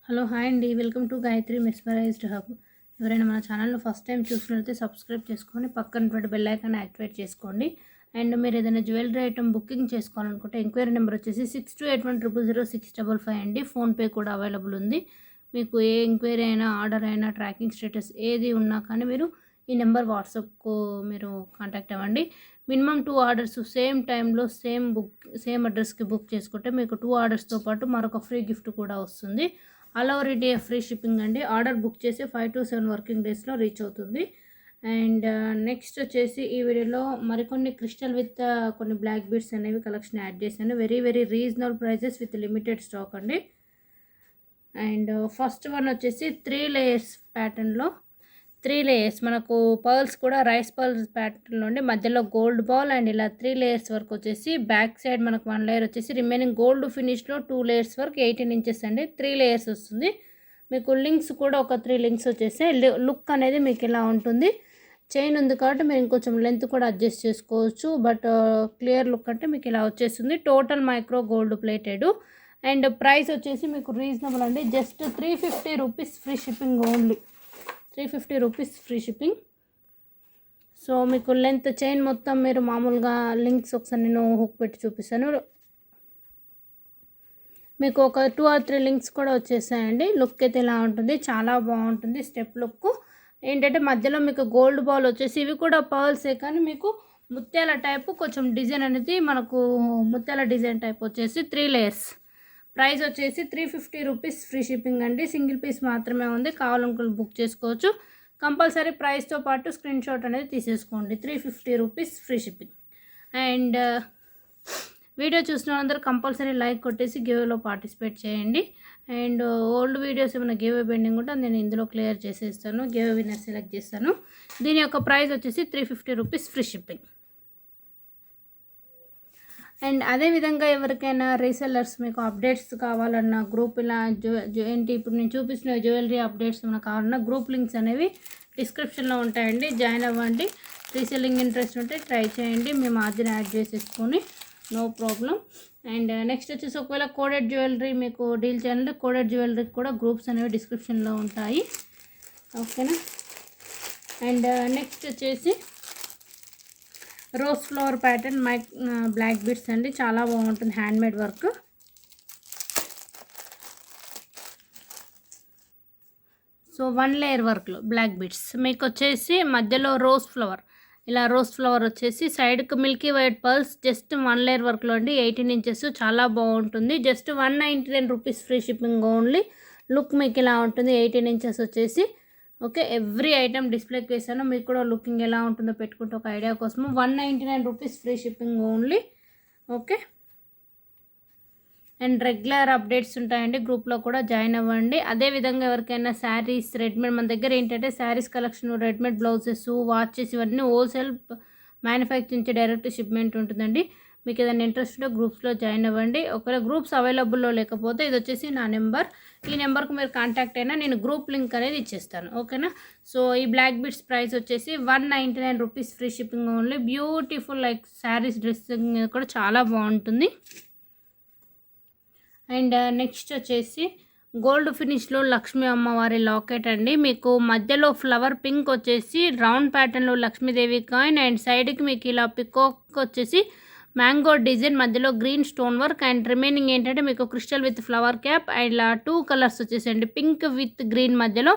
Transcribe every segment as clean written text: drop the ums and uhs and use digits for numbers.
Hello hi అండి, welcome to Gayatri mesmerised hub. ఎవరైనా మన ఛానల్ను ఫస్ట్ టైం చూసినట్లయితే సబ్స్క్రైబ్ చేసుకొని పక్కన బెల్ ఐకాన్ యాక్టివేట్ చేసుకోండి. అండ్ మీరు ఏదైనా జ్యువెలరీ ఐటమ్ బుకింగ్ చేసుకోవాలనుకుంటే ఎంక్వైరీ నెంబర్ వచ్చేసి 6281000655 అండి. ఫోన్పే కూడా అవైలబుల్ ఉంది. మీకు ఏ ఎంక్వైరీ అయినా, ఆర్డర్ అయినా, ట్రాకింగ్ స్టేటస్ ఏది ఉన్నా కానీ మీరు ఈ నెంబర్ వాట్సాప్కు మీరు కాంటాక్ట్ అవ్వండి. మినిమం 2 ఆర్డర్స్ సేమ్ టైంలో సేమ్ అడ్రస్కి బుక్ చేసుకుంటే మీకు 2 ఆర్డర్స్తో పాటు మరొక ఫ్రీ గిఫ్ట్ కూడా వస్తుంది. All over India free shipping అండి. ఆర్డర్ బుక్ చేసి 5 to 7 వర్కింగ్ డేస్లో రీచ్ అవుతుంది. అండ్ నెక్స్ట్ వచ్చేసి ఈ వీడియోలో మరికొన్ని క్రిస్టల్ విత్ కొన్ని బ్లాక్ బీడ్స్ అనేవి కలెక్షన్ యాడ్ చేశాను. Very reasonable prices with limited stock అండి. అండ్ ఫస్ట్ వన్ వచ్చేసి 3 లేయర్స్ ప్యాటర్న్లో 3 లేయర్స్ మనకు పర్ల్స్ కూడా రైస్ పర్ల్స్ ప్యాటర్న్లో ఉండి మధ్యలో గోల్డ్ బాల్ అండ్ ఇలా 3 లేయర్స్ వరకు వచ్చేసి బ్యాక్ సైడ్ మనకు 1 లేయర్ వచ్చేసి రిమైనింగ్ గోల్డ్ ఫినిష్లో 2 లేయర్స్ వరకు 18 ఇంచెస్ అండి. 3 లేయర్స్ వస్తుంది. మీకు లింక్స్ కూడా ఒక 3 లింక్స్ వచ్చేసి లుక్ అనేది మీకు ఇలా ఉంటుంది. చైన్ ఉంది కాబట్టి మీరు ఇంకొంచెం లెంత్ కూడా అడ్జస్ట్ చేసుకోవచ్చు. బట్ క్లియర్ లుక్ అంటే మీకు ఇలా వచ్చేస్తుంది. Total micro gold plated. And price వచ్చేసి మీకు రీజనబుల్ అండి. Just 350 rupees free shipping only. 350 rupees free shipping. So మీకు లెంత్ చైన్ మొత్తం మీరు మామూలుగా లింక్స్ ఒకసారి నేను హుక్ పెట్టి చూపిస్తాను. మీకు ఒక 2 or 3 లింక్స్ కూడా వచ్చేసాయండి. లుక్ అయితే ఇలా ఉంటుంది, చాలా బాగుంటుంది. స్టెప్ లుక్ ఏంటంటే మధ్యలో మీకు గోల్డ్ బాల్ వచ్చేసి ఇవి కూడా పర్ల్సే కానీ మీకు ముత్యాల టైపు కొంచెం డిజైన్ అనేది మనకు ముత్యాల డిజైన్ టైప్ వచ్చేసి 3 లేయర్స్. ప్రైస్ వచ్చేసి 350 రూపీస్ ఫ్రీ షిప్పింగ్ అండి. సింగిల్ పీస్ మాత్రమే ఉంది. కావాలనుకుని బుక్ చేసుకోవచ్చు. కంపల్సరీ ప్రైస్తో పాటు స్క్రీన్ షాట్ అనేది తీసేసుకోండి. 350 rupees free shipping. And video చూసిన వాళ్ళందరూ కంపల్సరీ లైక్ కొట్టేసి గివ్వేలో పార్టిసిపేట్ చేయండి. అండ్ ఓల్డ్ వీడియోస్ ఏమైనా గివ్వే పెండింగ్ ఉంటే నేను ఇందులో క్లియర్ చేసేస్తాను. గివ్వే విన్నర్ సెలెక్ట్ చేస్తాను. దీని యొక్క ప్రైస్ వచ్చేసి 350 రూపీస్ ఫ్రీ షిప్పింగ్. అండ్ అదేవిధంగా ఎవరికైనా రీసెల్లర్స్ మీకు అప్డేట్స్ కావాలన్నా గ్రూప్ ఇలా ఏంటి ఇప్పుడు నేను చూపిస్తున్న జ్యువెలరీ అప్డేట్స్ ఏమైనా కావాలన్నా గ్రూప్ లింక్స్ అనేవి డిస్క్రిప్షన్లో ఉంటాయండి. జాయిన్ అవ్వండి. రీసెల్లింగ్ ఇంట్రెస్ట్ ఉంటే ట్రై చేయండి. మేము మార్జిన్ యాడ్ చేసేసుకొని నో ప్రాబ్లం. అండ్ నెక్స్ట్ వచ్చేసి ఒకవేళ కోడెడ్ జ్యువెలరీ మీకు డీల్ చేయాలంటే కోడెడ్ జ్యువెలరీకి కూడా గ్రూప్స్ అనేవి డిస్క్రిప్షన్లో ఉంటాయి. ఓకేనా. అండ్ నెక్స్ట్ వచ్చేసి rose flower pattern black beads అండి. చాలా బాగుంటుంది హ్యాండ్మేడ్ వర్క్. సో 1 లేయర్ వర్క్లో బ్లాక్ బీడ్స్ మీకు వచ్చేసి మధ్యలో రోజ్ ఫ్లవర్ ఇలా రోజ్ ఫ్లవర్ వచ్చేసి సైడ్కి milky white pearls just 1 layer వర్క్లో అండి. 18 ఇంచెస్ చాలా బాగుంటుంది. Just 199 rupees free shipping only. Look మీకు ఇలా ఉంటుంది. 18 ఇంచెస్ వచ్చేసి ఓకే. ఎవ్రీ ఐటమ్ డిస్ప్లేకి వేసాను. మీకు కూడా లుకింగ్ ఎలా ఉంటుందో పెట్టుకుంటే ఒక ఐడియా కోసము. 199 rupees free shipping only. Okay. And regular updates ఉంటాయండి. గ్రూప్లో కూడా జాయిన్ అవ్వండి. అదేవిధంగా ఎవరికైనా శారీస్ రెడీమేడ్ మన దగ్గర ఏంటంటే saris collection, readymade blouses, watches ఇవన్నీ హోల్సేల్ మ్యానుఫ్యాక్చర్ నుంచి డైరెక్ట్ షిప్మెంట్ ఉంటుందండి. మీకు ఏదైనా ఇంట్రెస్ట్ ఉంటే గ్రూప్స్లో జాయిన్ అవ్వండి. ఒకవేళ గ్రూప్స్ అవైలబుల్లో లేకపోతే ఇది వచ్చేసి నా నెంబర్. ఈ నెంబర్కి మీరు కాంటాక్ట్ అయినా నేను గ్రూప్ లింక్ అనేది ఇచ్చేస్తాను. ఓకేనా. సో ఈ బ్లాక్ బీడ్స్ ప్రైస్ వచ్చేసి 199 rupees free shipping only. Beautiful like saris dressing కూడా చాలా బాగుంటుంది. అండ్ నెక్స్ట్ వచ్చేసి గోల్డ్ ఫినిష్లో లక్ష్మీ అమ్మవారి లాకెట్ అండి. మీకు మధ్యలో ఫ్లవర్ పింక్ వచ్చేసి రౌండ్ ప్యాటర్న్లో లక్ష్మీదేవి కాయిన్ అండ్ సైడ్కి మీకు ఇలా పికాక్ వచ్చేసి మ్యాంగో డిజైన్ మధ్యలో green stone work and remaining ఏంటంటే మీకు crystal with flower cap and ఇలా 2 కలర్స్ వచ్చేసండి. పింక్ విత్ గ్రీన్ మధ్యలో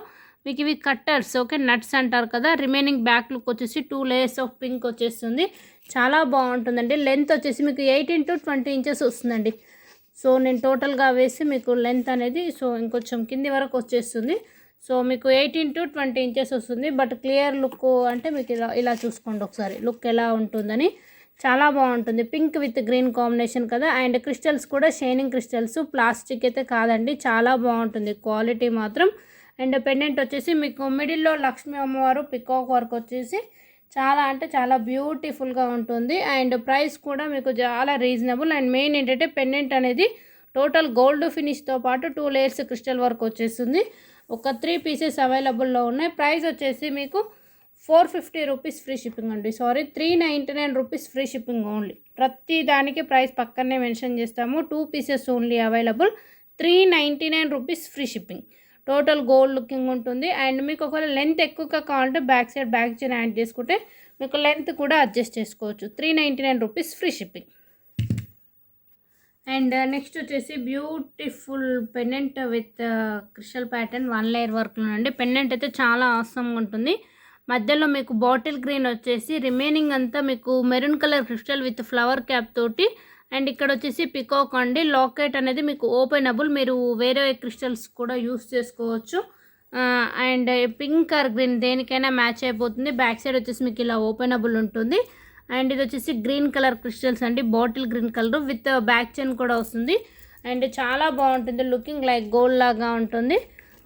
మీకు ఇవి కట్టర్స్. ఓకే, నట్స్ అంటారు కదా. రిమైనింగ్ బ్యాక్ లుక్ వచ్చేసి 2 లేయర్స్ ఆఫ్ పింక్ వచ్చేస్తుంది. చాలా బాగుంటుందండి. లెంత్ వచ్చేసి మీకు 18 to 20 ఇంచెస్ వస్తుందండి. సో నేను టోటల్గా వేసి మీకు లెంత్ అనేది సో ఇంకొంచెం కింది వరకు వచ్చేస్తుంది. సో మీకు 18 to 20 ఇంచెస్ వస్తుంది. బట్ క్లియర్ లుక్ అంటే మీకు ఇలా చూసుకోండి ఒకసారి లుక్ ఎలా ఉంటుందని. చాలా బాగుంటుంది. పింక్ విత్ గ్రీన్ కాంబినేషన్ కదా. అండ్ క్రిస్టల్స్ కూడా షైనింగ్ క్రిస్టల్స్, ప్లాస్టిక్ అయితే కాదండి. చాలా బాగుంటుంది క్వాలిటీ మాత్రం. అండ్ పెండెంట్ వచ్చేసి మీకు మిడిల్లో లక్ష్మీ అమ్మవారు పికాక్ వర్క్ వచ్చేసి చాలా అంటే చాలా బ్యూటిఫుల్గా ఉంటుంది. అండ్ ప్రైస్ కూడా మీకు చాలా రీజనబుల్. అండ్ మెయిన్ ఏంటంటే పెండెంట్ అనేది టోటల్ గోల్డ్ ఫినిష్తో పాటు 2 లేయర్స్ క్రిస్టల్ వర్క్ వచ్చేస్తుంది. ఒక 3 పీసెస్ అవైలబుల్లో ఉన్నాయి. ప్రైస్ వచ్చేసి మీకు 450 రూపీస్ ఫ్రీ షిప్పింగ్ అండి. 399 రూపీస్ ఫ్రీ షిప్పింగ్ ఓన్లీ. ప్రతి దానికి ప్రైస్ పక్కనే మెన్షన్ చేస్తాము. 2 pieces only available. 399 rupees free shipping. Total gold looking ఉంటుంది. అండ్ మీకు ఒకవేళ లెంత్ ఎక్కువగా కావాలంటే బ్యాక్ చైన్ యాడ్ చేసుకుంటే మీకు లెంత్ కూడా అడ్జస్ట్ చేసుకోవచ్చు. 399 rupees free shipping. And next వచ్చేసి beautiful pendant with crystal pattern 1 layer వర్క్లో అండి. పెండెంట్ అయితే చాలా ఆసమ్గా ఉంటుంది. మధ్యలో మీకు బాటిల్ గ్రీన్ వచ్చేసి, రిమైనింగ్ అంతా మీకు maroon colour crystal with flower cap తోటి. అండ్ ఇక్కడ వచ్చేసి పికాక్ అండి. లాకెట్ అనేది మీకు ఓపెనబుల్, మీరు వేరే క్రిస్టల్స్ కూడా యూస్ చేసుకోవచ్చు. అండ్ పింక్ ఆర్ గ్రీన్ దేనికైనా మ్యాచ్ అయిపోతుంది. బ్యాక్ సైడ్ వచ్చేసి మీకు ఇలా ఓపెనబుల్ ఉంటుంది. అండ్ ఇది వచ్చేసి గ్రీన్ కలర్ క్రిస్టల్స్ అండి, bottle green colour with back chain కూడా వస్తుంది. అండ్ చాలా బాగుంటుంది, లుకింగ్ లైక్ గోల్డ్ లాగా ఉంటుంది.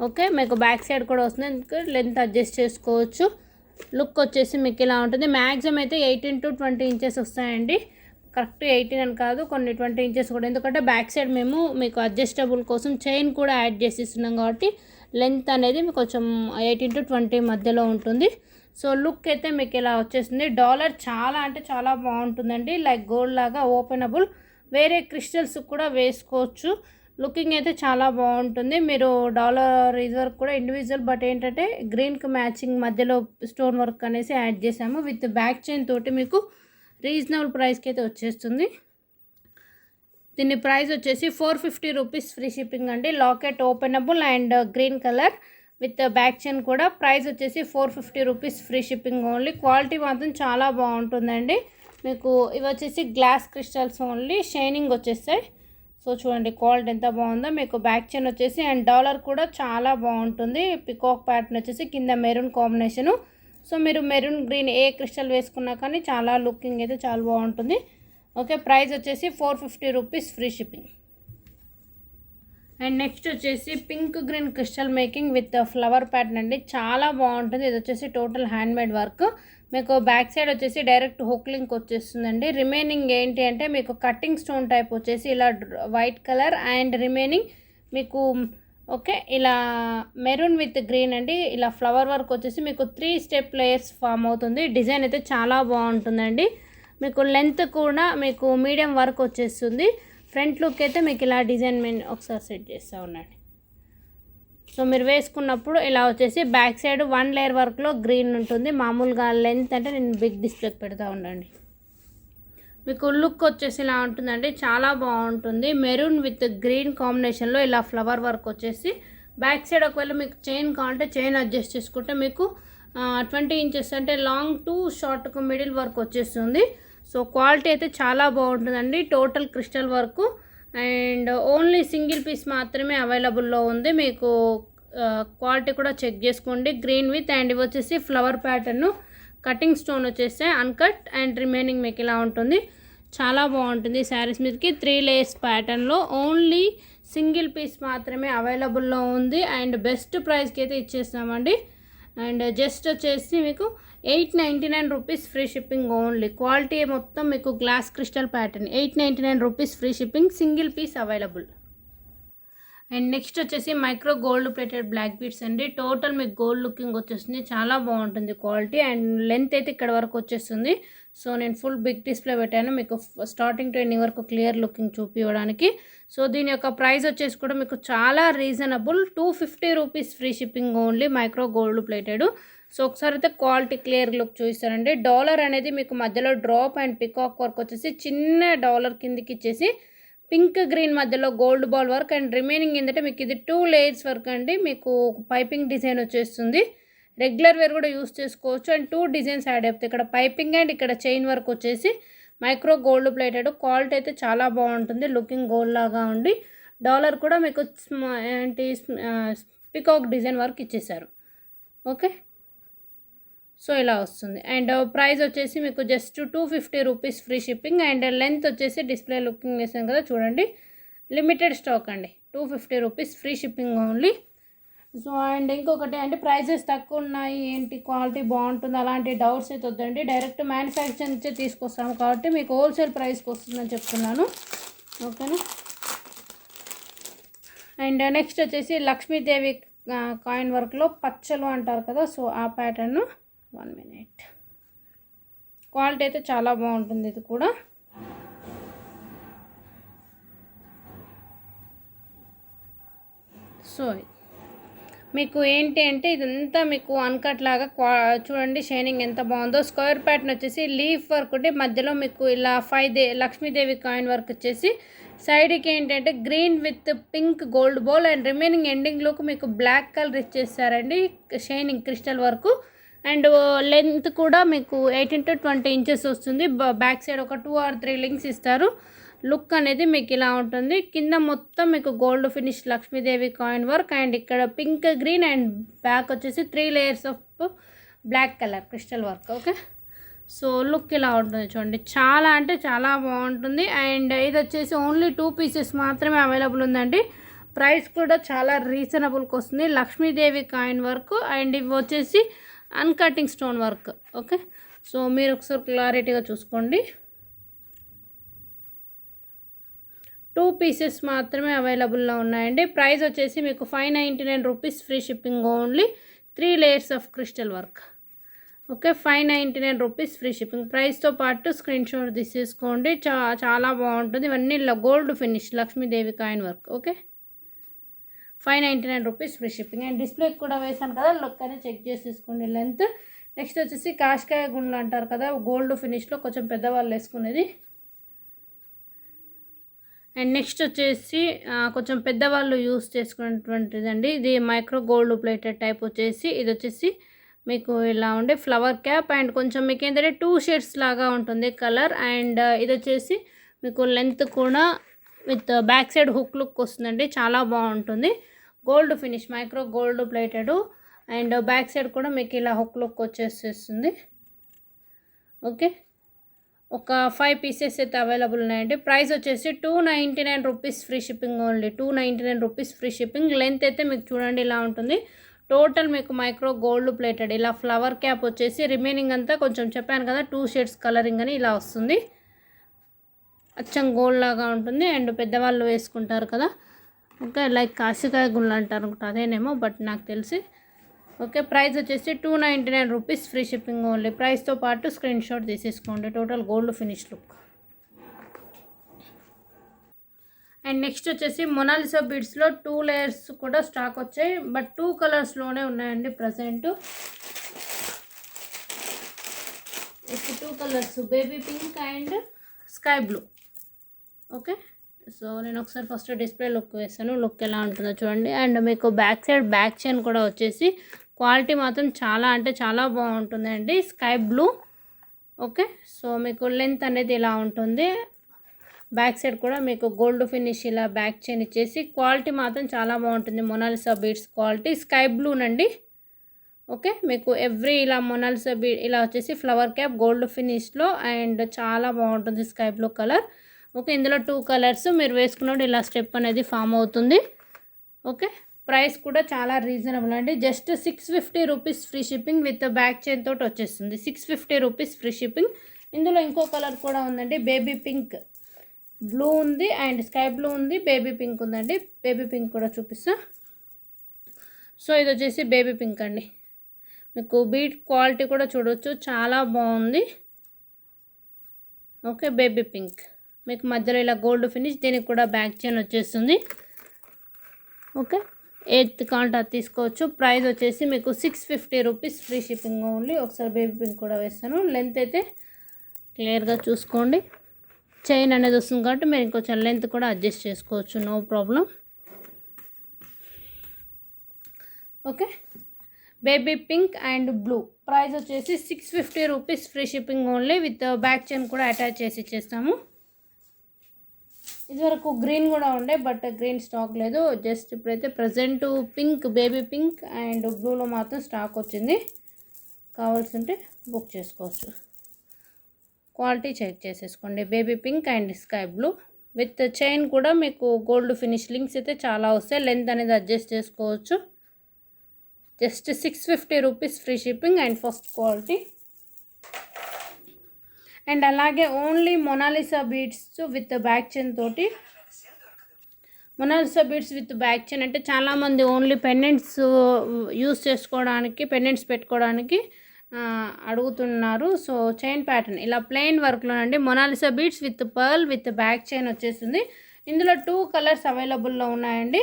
ఓకే, మీకు బ్యాక్ సైడ్ కూడా వస్తుంది, లెంత్ అడ్జస్ట్ చేసుకోవచ్చు. లుక్ వచ్చేసి మీకు ఇలా ఉంటుంది. మ్యాక్సిమం అయితే 18 to 20 ఇంచెస్ వస్తాయండి. కరెక్ట్ 18 అని కాదు, కొన్ని 20 ఇంచెస్ కూడా. ఎందుకంటే బ్యాక్ సైడ్ మేము మీకు అడ్జస్టబుల్ కోసం చైన్ కూడా యాడ్ చేసి ఇస్తున్నాం కాబట్టి లెంత్ అనేది మీకు కొంచెం 18 to 20 మధ్యలో ఉంటుంది. సో లుక్ అయితే మీకు ఇలా వచ్చేస్తుంది. డాలర్ చాలా అంటే చాలా బాగుంటుందండి, లైక్ గోల్డ్ లాగా ఓపెనబుల్. వేరే క్రిస్టల్స్ కూడా వేసుకోవచ్చు. లుకింగ్ అయితే చాలా బాగుంటుంది. మీరు డాలర్ ఇది వరకు కూడా ఇండివిజువల్, బట్ ఏంటంటే గ్రీన్కి మ్యాచింగ్ మధ్యలో స్టోన్ వర్క్ అనేసి యాడ్ చేసాము. విత్ బ్యాక్ చైన్ తోటి మీకు రీజనబుల్ ప్రైస్కి అయితే వచ్చేస్తుంది. దీని ప్రైస్ వచ్చేసి 450 రూపీస్ ఫ్రీ షిప్పింగ్ అండి. Locket openable and green colour with back chain కూడా. ప్రైస్ వచ్చేసి 450 rupees free shipping only. Quality మాత్రం చాలా బాగుంటుందండి. మీకు ఇవి వచ్చేసి గ్లాస్ క్రిస్టల్స్ ఓన్లీ, షైనింగ్ వచ్చేస్తాయి. సో చూడండి క్వాలిటీ ఎంత బాగుందో. మీకు బ్యాక్ చైన్ వచ్చేసి అండ్ డాలర్ కూడా చాలా బాగుంటుంది. పికాక్ ప్యాటర్న్ వచ్చేసి కింద మెరూన్ కాంబినేషను. సో మీరు మెరూన్ గ్రీన్ ఏ క్రిస్టల్ వేసుకున్నా కానీ చాలా లుకింగ్ అయితే చాలా బాగుంటుంది. ఓకే, ప్రైస్ వచ్చేసి 450 rupees free shipping. And next వచ్చేసి pink green crystal making with flower pattern అండి. చాలా బాగుంటుంది. ఇది వచ్చేసి టోటల్ హ్యాండ్మేడ్ వర్క్. మీకు బ్యాక్ సైడ్ వచ్చేసి డైరెక్ట్ హుక్ లింక్ వచ్చేస్తుందండి. రిమైనింగ్ ఏంటి అంటే మీకు కటింగ్ స్టోన్ టైప్ వచ్చేసి ఇలా వైట్ కలర్ అండ్ రిమైనింగ్ మీకు ఓకే ఇలా మెరూన్ విత్ గ్రీన్ అండి. ఇలా ఫ్లవర్ వర్క్ వచ్చేసి మీకు 3 స్టెప్ లేయర్స్ ఫామ్ అవుతుంది. డిజైన్ అయితే చాలా బాగుంటుందండి. మీకు లెంత్ కూడా మీకు మీడియం వర్క్ వచ్చేస్తుంది. ఫ్రంట్ లుక్ అయితే మీకు ఇలా డిజైన్ ఒకసారి సెట్ చేస్తూ ఉండండి. సో మీరు వేసుకున్నప్పుడు ఇలా వచ్చేసి బ్యాక్ సైడ్ 1 లేయర్ వర్క్లో గ్రీన్ ఉంటుంది. మామూలుగా లెంత్ అంటే నేను బిగ్ డిస్ప్లేకి పెడతా ఉండండి. మీకు లుక్ వచ్చేసి ఇలా ఉంటుందండి, చాలా బాగుంటుంది. మెరూన్ విత్ గ్రీన్ కాంబినేషన్లో ఇలా ఫ్లవర్ వర్క్ వచ్చేసి బ్యాక్ సైడ్ ఒకవేళ మీకు చైన్ కావాలంటే చైన్ అడ్జస్ట్ చేసుకుంటే మీకు 20 ఇంచెస్ అంటే లాంగ్ టు షార్ట్కు మిడిల్ వర్క్ వచ్చేస్తుంది. సో క్వాలిటీ అయితే చాలా బాగుంటుందండి. Total crystal work and only single piece మాత్రమే అవైలబుల్లో ఉంది. మీకు క్వాలిటీ కూడా చెక్ చేసుకోండి. గ్రీన్ విత్ అండ్ ఇవి వచ్చేసి ఫ్లవర్ ప్యాటర్న్, కటింగ్ స్టోన్ వచ్చేస్తే అన్కట్ అండ్ రిమైనింగ్ మీకు ఇలా ఉంటుంది. చాలా బాగుంటుంది. శారీస్ మీదకి 3 లేయర్స్ ప్యాటర్న్లో ఓన్లీ సింగిల్ పీస్ మాత్రమే అవైలబుల్లో ఉంది. అండ్ బెస్ట్ ప్రైస్కి అయితే ఇచ్చేస్తామండి. అండ్ జస్ట్ వచ్చేసి మీకు 899 rupees free shipping only. Quality మొత్తం మీకు glass crystal pattern. 899 rupees free shipping, single piece available. And next వచ్చేసి micro gold plated black beads అండి. టోటల్ మీకు గోల్డ్ లుకింగ్ వచ్చేస్తుంది. చాలా బాగుంటుంది క్వాలిటీ అండ్ లెంత్ అయితే ఇక్కడ వరకు వచ్చేస్తుంది. సో నేను ఫుల్ బిగ్ డిస్ప్లే పెట్టాను మీకు స్టార్టింగ్ టు ఎండింగ్ వరకు క్లియర్ లుకింగ్ చూపించడానికి. సో దీని యొక్క ప్రైస్ వచ్చేసి కూడా మీకు చాలా reasonable, 250 rupees free shipping only. Micro gold plated. So ఒకసారి అయితే క్వాలిటీ క్లియర్ లుక్ చూపిస్తారండి. డాలర్ అనేది మీకు మధ్యలో డ్రాప్ అండ్ పికాక్ వర్క్ వచ్చేసి చిన్న డాలర్ కిందికి ఇచ్చేసి పింక్ గ్రీన్ మధ్యలో gold ball work and remaining ఏంటంటే మీకు ఇది 2 లేయర్స్ వర్క్ అండి. మీకు పైపింగ్ డిజైన్ వచ్చేస్తుంది. రెగ్యులర్ వేర్ కూడా యూస్ చేసుకోవచ్చు అండ్ 2 డిజైన్స్ యాడ్ అవుతాయి. ఇక్కడ పైపింగ్ అండ్ ఇక్కడ చైన్ వర్క్ వచ్చేసి మైక్రో గోల్డ్ ప్లేటెడ్. క్వాలిటీ అయితే చాలా బాగుంటుంది, లుకింగ్ గోల్డ్ లాగా ఉండి. డాలర్ కూడా మీకు ఏంటి పికాక్ డిజైన్ వర్క్ ఇచ్చేసారు. ఓకే, సో ఇలా వస్తుంది. అండ్ ప్రైస్ వచ్చేసి మీకు just 250 rupees free shipping. And length వచ్చేసి డిస్ప్లే లుకింగ్ వేసాం కదా చూడండి, లిమిటెడ్ స్టాక్ అండి. 250 rupees free shipping only. So and ఇంకొకటి అంటే ప్రైజెస్ తక్కువ ఉన్నాయి ఏంటి క్వాలిటీ బాగుంటుంది అలాంటి డౌట్స్ అయితే వద్దండి. డైరెక్ట్ మ్యానుఫ్యాక్చర్ నుంచే తీసుకొస్తాము కాబట్టి మీకు హోల్సేల్ ప్రైస్కి వస్తుందని చెప్తున్నాను. ఓకేనా. అండ్ నెక్స్ట్ వచ్చేసి లక్ష్మీదేవి కాయిన్ వర్క్లో పచ్చలు అంటారు కదా, సో ఆ ప్యాటర్న్. 1 minute. క్వాలిటీ అయితే చాలా బాగుంటుంది. ఇది కూడా సో మీకు ఏంటి అంటే ఇదంతా మీకు అన్కట్ లాగా చూడండి షైనింగ్ ఎంత బాగుందో. స్క్వేర్ ప్యాటర్న్ వచ్చేసి లీఫ్ వర్క్ ఉంటే మధ్యలో మీకు ఇలా 5 లక్ష్మీదేవి కాయిన్ వర్క్ వచ్చేసి సైడ్కి ఏంటంటే green with pink gold ball and remaining ఎండింగ్లోకి మీకు బ్లాక్ కలర్ ఇచ్చేసారండి shining crystal work. And length కూడా మీకు 18 to 20 ఇంచెస్ వస్తుంది. బ్యాక్ సైడ్ ఒక 2 or 3 లింక్స్ ఇస్తారు. లుక్ అనేది మీకు ఇలా ఉంటుంది. కింద మొత్తం మీకు gold finish Lakshmidevi coin work and ఇక్కడ పింక్ గ్రీన్ అండ్ బ్యాక్ వచ్చేసి 3 layers of black colour crystal work. Okay, so look ఇలా ఉంటుంది చూడండి. చాలా అంటే చాలా బాగుంటుంది. అండ్ ఇది వచ్చేసి ఓన్లీ 2 pieces మాత్రమే అవైలబుల్ ఉందండి. ప్రైస్ కూడా చాలా రీజనబుల్కి వస్తుంది. లక్ష్మీదేవి కాయిన్ వర్క్ అండ్ ఇవి వచ్చేసి అన్కటింగ్ స్టోన్ వర్క్. ఓకే, సో మీరు ఒకసారి క్లారిటీగా చూసుకోండి. 2 pieces మాత్రమే అవైలబుల్లో ఉన్నాయండి. ప్రైస్ వచ్చేసి మీకు 599 rupees free shipping only. 3 layers of crystal work. Okay, 599 rupees free shipping. ప్రైస్తో పాటు స్క్రీన్ షాట్ తీసేసుకోండి. చాలా బాగుంటుంది. ఇవన్నీ gold finish Lakshmidevi coin work. Okay, 599 rupees free shipping. And display కూడా వేసాను కదా, లుక్ అనేది చెక్ చేసేసుకోండి లెంత్. నెక్స్ట్ వచ్చేసి కాషకాయ గుండ్లు అంటారు కదా, గోల్డ్ ఫినిష్లో కొంచెం పెద్దవాళ్ళు వేసుకునేది. అండ్ నెక్స్ట్ వచ్చేసి కొంచెం పెద్దవాళ్ళు యూస్ చేసుకునేటువంటిదండి. ఇది మైక్రో గోల్డ్ ప్లేటెడ్ టైప్ వచ్చేసి ఇది వచ్చేసి మీకు ఇలా ఉండే ఫ్లవర్ క్యాప్ అండ్ కొంచెం మీకు ఏంటంటే 2 shades లాగా ఉంటుంది కలర్. అండ్ ఇది వచ్చేసి మీకు లెంత్ కూడా with back side hook look వస్తుందండి. చాలా బాగుంటుంది. Gold finish micro gold plated and back side కూడా మీకు ఇలా హుక్ లుక్ వచ్చేసేస్తుంది. ఓకే, ఒక 5 pieces అయితే అవైలబుల్ ఉన్నాయండి. ప్రైస్ వచ్చేసి 299 rupees free shipping only. 299 rupees free shipping. Length అయితే మీకు చూడండి ఇలా ఉంటుంది. టోటల్ మీకు మైక్రో గోల్డ్ ప్లేటెడ్ ఇలా ఫ్లవర్ క్యాప్ వచ్చేసి రిమైనింగ్ అంతా కొంచెం చెప్పాను కదా 2 shades కలరింగ్ అని ఇలా వస్తుంది. అచ్చం గోల్డ్ లాగా ఉంటుంది. అండ్ పెద్దవాళ్ళు వేసుకుంటారు కదా, ఓకే, లైక్ కాశికాయ గుళ్ళు అంటారు అదేనేమో, బట్ నాకు తెలిసి. ఓకే, ప్రైస్ వచ్చేసి 299 రూపీస్ ఫ్రీ షిప్పింగ్ ఓన్లీ. ప్రైస్తో పాటు స్క్రీన్ షాట్ తీసేసుకోండి. Total gold finish look. And next వచ్చేసి మొనాలిసా బీడ్స్లో 2 layers కూడా స్టాక్ వచ్చాయి, బట్ 2 colorsలోనే ఉన్నాయండి present. 2 colors baby pink and sky blue. Okay, so నేను ఒకసారి ఫస్ట్ డిస్ప్లే లుక్ వేసాను. లుక్ ఎలా ఉంటుందో చూడండి. అండ్ మీకు బ్యాక్ సైడ్ బ్యాక్ చైన్ కూడా వచ్చేసి క్వాలిటీ మాత్రం చాలా అంటే చాలా బాగుంటుందండి. Sky blue. ఓకే, సో మీకు లెంత్ అనేది ఇలా ఉంటుంది. బ్యాక్ సైడ్ కూడా మీకు గోల్డ్ ఫినిష్ ఇలా బ్యాక్ చైన్ ఇచ్చేసి క్వాలిటీ మాత్రం చాలా బాగుంటుంది. మొనాలిసా బీడ్స్ క్వాలిటీ స్కై బ్లూనండి. ఓకే, మీకు ఎవ్రీ ఇలా మొనాలిసా బీడ్ ఇలా వచ్చేసి ఫ్లవర్ క్యాప్ గోల్డ్ ఫినిష్లో అండ్ చాలా బాగుంటుంది స్కై బ్లూ కలర్. ఓకే, ఇందులో 2 colors మీరు వేసుకున్నప్పుడు ఇలా స్టెప్ అనేది ఫామ్ అవుతుంది. ఓకే, ప్రైస్ కూడా చాలా రీజనబుల్ అండి. Just 650 rupees free shipping with back chain తోటి వచ్చేస్తుంది. 650 రూపీస్ ఫ్రీ షిప్పింగ్. ఇందులో ఇంకో కలర్ కూడా ఉందండి, బేబీ పింక్. బ్లూ ఉంది అండ్ స్కై బ్లూ ఉంది, బేబీ పింక్ ఉందండి. బేబీ పింక్ కూడా చూపిస్తా. సో ఇది వచ్చేసి బేబీ పింక్ అండి. మీకు బీట్ క్వాలిటీ కూడా చూడవచ్చు, చాలా బాగుంది. ఓకే, బేబీ పింక్ మీకు మధ్యలో ఇలా గోల్డ్ ఫినిష్. దీనికి కూడా బ్యాక్ చైన్ వచ్చేస్తుంది. ఓకే, 8th కాంటా తీసుకోవచ్చు. ప్రైస్ వచ్చేసి మీకు 650 రూపీస్ ఫ్రీ షిప్పింగ్ ఓన్లీ. ఒకసారి బేబీ పింక్ కూడా వేస్తాను. లెంత్ అయితే క్లియర్గా చూసుకోండి. చైన్ అనేది వస్తుంది కాబట్టి మీరు ఇంకొంచెం లెంత్ కూడా అడ్జస్ట్ చేసుకోవచ్చు, no problem. Okay, baby pink and blue. Price వచ్చేసి 650 rupees free shipping only with back chain కూడా అటాచ్ చేసి ఇచ్చేస్తాము. ఇదివరకు గ్రీన్ కూడా ఉండే, బట్ గ్రీన్ స్టాక్ లేదు. జస్ట్ ఇప్పుడైతే present pink, baby pink and బ్లూలో మాత్రం స్టాక్ వచ్చింది. కావాల్సింటే బుక్ చేసుకోవచ్చు. క్వాలిటీ చెక్ చేసేసుకోండి. Baby pink and sky blue with chain కూడా మీకు గోల్డ్ ఫినిష్ లింక్స్ అయితే చాలా వస్తాయి. లెంత్ అనేది అడ్జస్ట్ చేసుకోవచ్చు. Just 650 rupees free shipping and first quality. And అలాగే only Mona Lisa beads with back chain తోటి. Mona Lisa beads with back chain అంటే చాలామంది ఓన్లీ పెండెంట్స్ యూస్ చేసుకోవడానికి, పెండెంట్స్ పెట్టుకోవడానికి అడుగుతున్నారు. సో చైన్ ప్యాటర్న్ ఇలా ప్లెయిన్ వర్క్లోనండి. Mona Lisa beads with pearl with back chain వచ్చేసింది. ఇందులో 2 colors అవైలబుల్లో ఉన్నాయండి.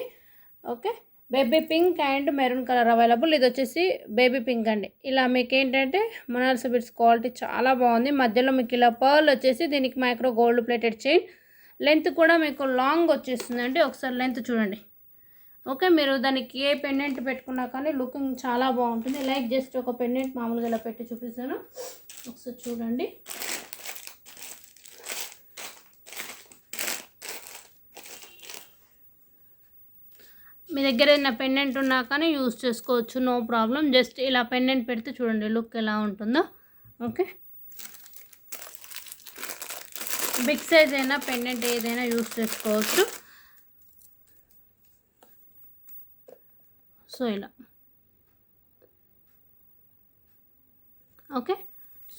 Okay, baby pink and maroon colour available. ఇది వచ్చేసి బేబీ పింక్ అండి. ఇలా మీకు ఏంటంటే మొనాలిసా బీడ్స్ క్వాలిటీ చాలా బాగుంది. మధ్యలో మీకు ఇలా పర్ల్ వచ్చేసి దీనికి micro gold plated chain. Length కూడా మీకు లాంగ్ వచ్చేస్తుందండి. ఒకసారి లెంత్ చూడండి. ఓకే, మీరు దానికి ఏ పెండెంట్ పెట్టుకున్నా కానీ లుకింగ్ చాలా బాగుంటుంది. లైక్ జస్ట్ ఒక పెండెంట్ మామూలుగా ఇలా పెట్టి చూపిస్తాను, ఒకసారి చూడండి. మీ దగ్గర ఏదైనా పెండెంట్ ఉన్నా కానీ యూజ్ చేసుకోవచ్చు, నో ప్రాబ్లం. జస్ట్ ఇలా పెండెంట్ పెడితే చూడండి లుక్ ఎలా ఉంటుందో. ఓకే, బిగ్ సైజ్ అయినా పెండెంట్ ఏదైనా యూజ్ చేసుకోవచ్చు. సో ఇలా ఓకే.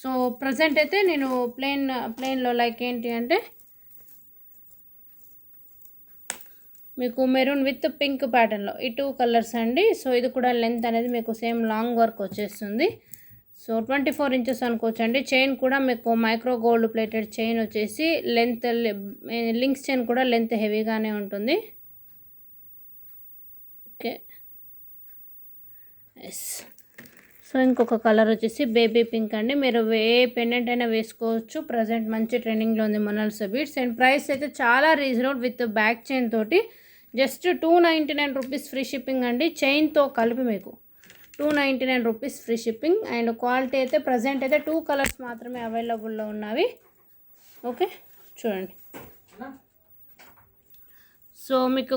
సో ప్రజెంట్ అయితే నేను ప్లెయిన్లో లైక్ ఏంటి అంటే మీకు మెరూన్ విత్ పింక్ ప్యాటర్న్లో ఈ 2 కలర్స్ అండి. సో ఇది కూడా లెంత్ అనేది మీకు సేమ్ లాంగ్ వర్క్ వచ్చేస్తుంది. సో 24 ఇంచెస్ అనుకోవచ్చండి. చైన్ కూడా మీకు మైక్రో గోల్డ్ ప్లేటెడ్ చైన్ వచ్చేసి లెంత్ లింక్స్ చైన్ కూడా లెంత్ హెవీగానే ఉంటుంది. Okay, yes. సో ఇంకొక కలర్ వచ్చేసి బేబీ పింక్ అండి. మీరు ఏ పెండెంట్ అయినా వేసుకోవచ్చు. ప్రజెంట్ మంచి ట్రెండింగ్లో ఉంది మొనాలిసా బీడ్స్. అండ్ ప్రైస్ అయితే చాలా రీజనబుల్ విత్ బ్యాక్ చైన్ తోటి జస్ట్ 299 రూపీస్ ఫ్రీ షిప్పింగ్ అండి. చైన్తో కలిపి మీకు 299 rupees free shipping. And quality అయితే ప్రజెంట్ అయితే 2 కలర్స్ మాత్రమే అవైలబుల్లో ఉన్నవి. ఓకే, చూడండి. సో మీకు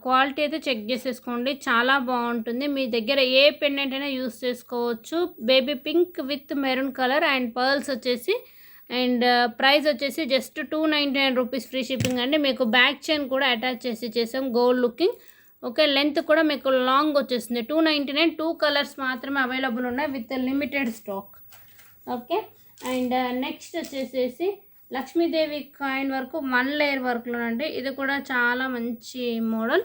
క్వాలిటీ అయితే చెక్ చేసేసుకోండి, చాలా బాగుంటుంది. మీ దగ్గర ఏ పెండెంట్ అయినా యూస్ చేసుకోవచ్చు. Baby pink with maroon colour and pearls వచ్చేసి అండ్ ప్రైస్ వచ్చేసి జస్ట్ 299 రూపీస్ ఫ్రీ షిప్పింగ్ అండి. మీకు బ్యాక్ చైన్ కూడా అటాచ్ చేసి చేసాం గోల్డ్ లుకింగ్. ఓకే, లెంత్ కూడా మీకు లాంగ్ వచ్చేస్తుంది. 299, 2 కలర్స్ మాత్రమే అవైలబుల్ ఉన్నాయి with limited stock. Okay, and next వచ్చేసేసి లక్ష్మీదేవి కాయిన్ వరకు 1 లేయర్ వర్క్లోనండి. ఇది కూడా చాలా మంచి మోడల్.